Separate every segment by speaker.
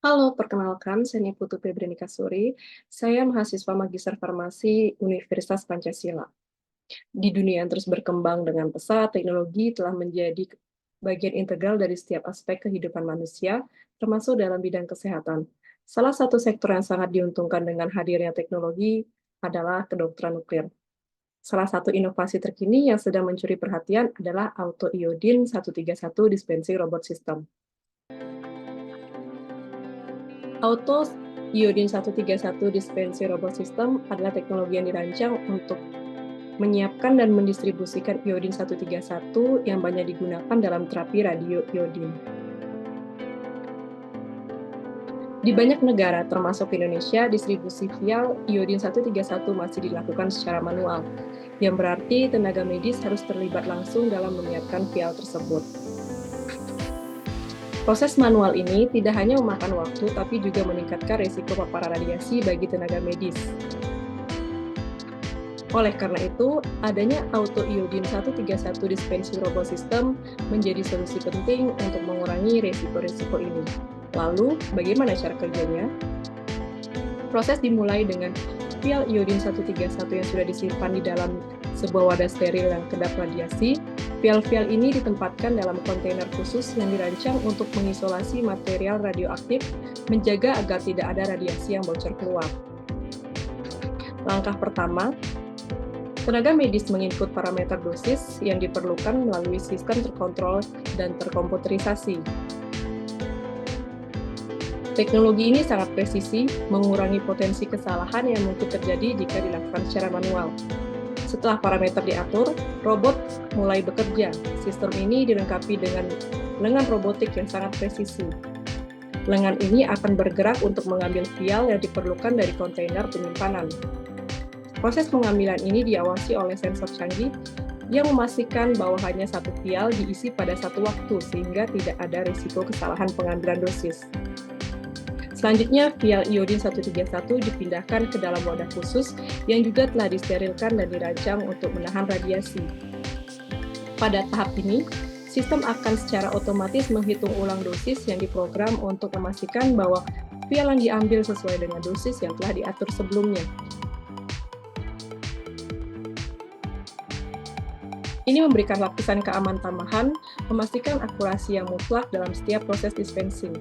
Speaker 1: Halo, perkenalkan, saya Putu Febrianika Suri. Saya mahasiswa Magister Farmasi Universitas Pancasila. Di dunia yang terus berkembang dengan pesat, teknologi telah menjadi bagian integral dari setiap aspek kehidupan manusia, termasuk dalam bidang kesehatan. Salah satu sektor yang sangat diuntungkan dengan hadirnya teknologi adalah kedokteran nuklir. Salah satu inovasi terkini yang sedang mencuri perhatian adalah Auto Iodine 131 Dispensing Robot System. Auto Iodine 131 Dispensing Robot System adalah teknologi yang dirancang untuk menyiapkan dan mendistribusikan iodin 131 yang banyak digunakan dalam terapi radio iodin. Di banyak negara, termasuk Indonesia, distribusi vial iodin 131 masih dilakukan secara manual, yang berarti tenaga medis harus terlibat langsung dalam menyiapkan vial tersebut. Proses manual ini tidak hanya memakan waktu, tapi juga meningkatkan risiko paparan radiasi bagi tenaga medis. Oleh karena itu, adanya Auto Iodine 131 Dispensing Robot System menjadi solusi penting untuk mengurangi risiko-risiko ini. Lalu, bagaimana cara kerjanya? Proses dimulai dengan vial iodin 131 yang sudah disimpan di dalam sebuah wadah steril yang kedap radiasi. Vial-vial ini ditempatkan dalam kontainer khusus yang dirancang untuk mengisolasi material radioaktif, menjaga agar tidak ada radiasi yang bocor keluar. Langkah pertama, tenaga medis menginput parameter dosis yang diperlukan melalui sistem terkontrol dan terkomputerisasi. Teknologi ini sangat presisi, mengurangi potensi kesalahan yang mungkin terjadi jika dilakukan secara manual. Setelah parameter diatur, robot mulai bekerja. Sistem ini dilengkapi dengan lengan robotik yang sangat presisi. Lengan ini akan bergerak untuk mengambil vial yang diperlukan dari kontainer penyimpanan. Proses pengambilan ini diawasi oleh sensor canggih yang memastikan bahwa hanya satu vial diisi pada satu waktu sehingga tidak ada risiko kesalahan pengambilan dosis. Selanjutnya, vial iodin 131 dipindahkan ke dalam wadah khusus yang juga telah disterilkan dan dirancang untuk menahan radiasi. Pada tahap ini, sistem akan secara otomatis menghitung ulang dosis yang diprogram untuk memastikan bahwa vial yang diambil sesuai dengan dosis yang telah diatur sebelumnya. Ini memberikan lapisan keamanan tambahan, memastikan akurasi yang mutlak dalam setiap proses dispensing.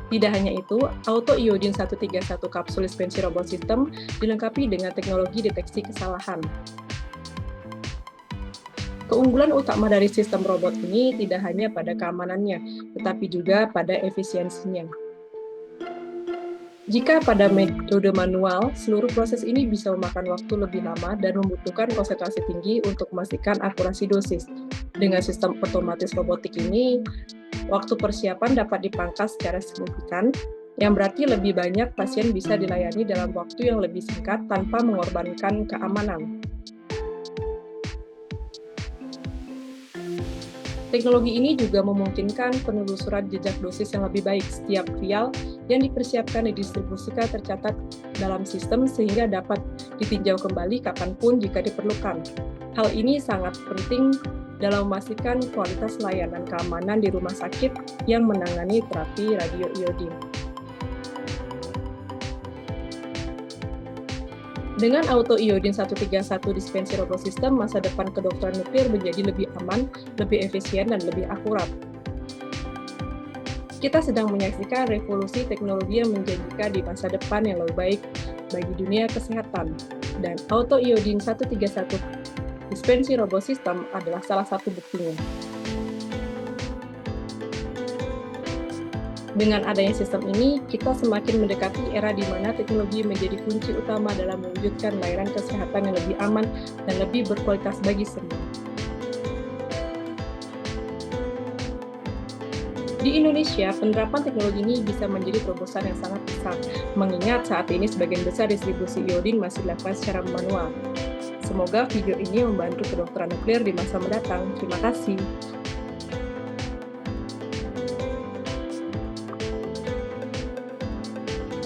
Speaker 1: Tidak hanya itu, Auto Iodine 131 Kapsul Dispensing Robot System dilengkapi dengan teknologi deteksi kesalahan. Keunggulan utama dari sistem robot ini tidak hanya pada keamanannya, tetapi juga pada efisiensinya. Jika pada metode manual, seluruh proses ini bisa memakan waktu lebih lama dan membutuhkan konsentrasi tinggi untuk memastikan akurasi dosis. Dengan sistem otomatis robotik ini, waktu persiapan dapat dipangkas secara signifikan, yang berarti lebih banyak pasien bisa dilayani dalam waktu yang lebih singkat tanpa mengorbankan keamanan. Teknologi ini juga memungkinkan penelusuran jejak dosis yang lebih baik. Setiap vial yang dipersiapkan didistribusikan tercatat dalam sistem sehingga dapat ditinjau kembali kapanpun jika diperlukan. Hal ini sangat penting dalam memastikan kualitas layanan keamanan di rumah sakit yang menangani terapi radio iodin. Dengan Auto Iodine 131 Dispensing Robot System, masa depan kedokteran nuklir menjadi lebih aman, lebih efisien, dan lebih akurat. Kita sedang menyaksikan revolusi teknologi yang menjanjikan di masa depan yang lebih baik bagi dunia kesehatan. Dan Auto Iodine 131 Dispensing Robot System adalah salah satu buktinya. Dengan adanya sistem ini, kita semakin mendekati era di mana teknologi menjadi kunci utama dalam mewujudkan layanan kesehatan yang lebih aman dan lebih berkualitas bagi semua. Di Indonesia, penerapan teknologi ini bisa menjadi terobosan yang sangat besar, mengingat saat ini sebagian besar distribusi iodin masih dilakukan secara manual. Semoga video ini membantu kedokteran nuklir di masa mendatang. Terima kasih.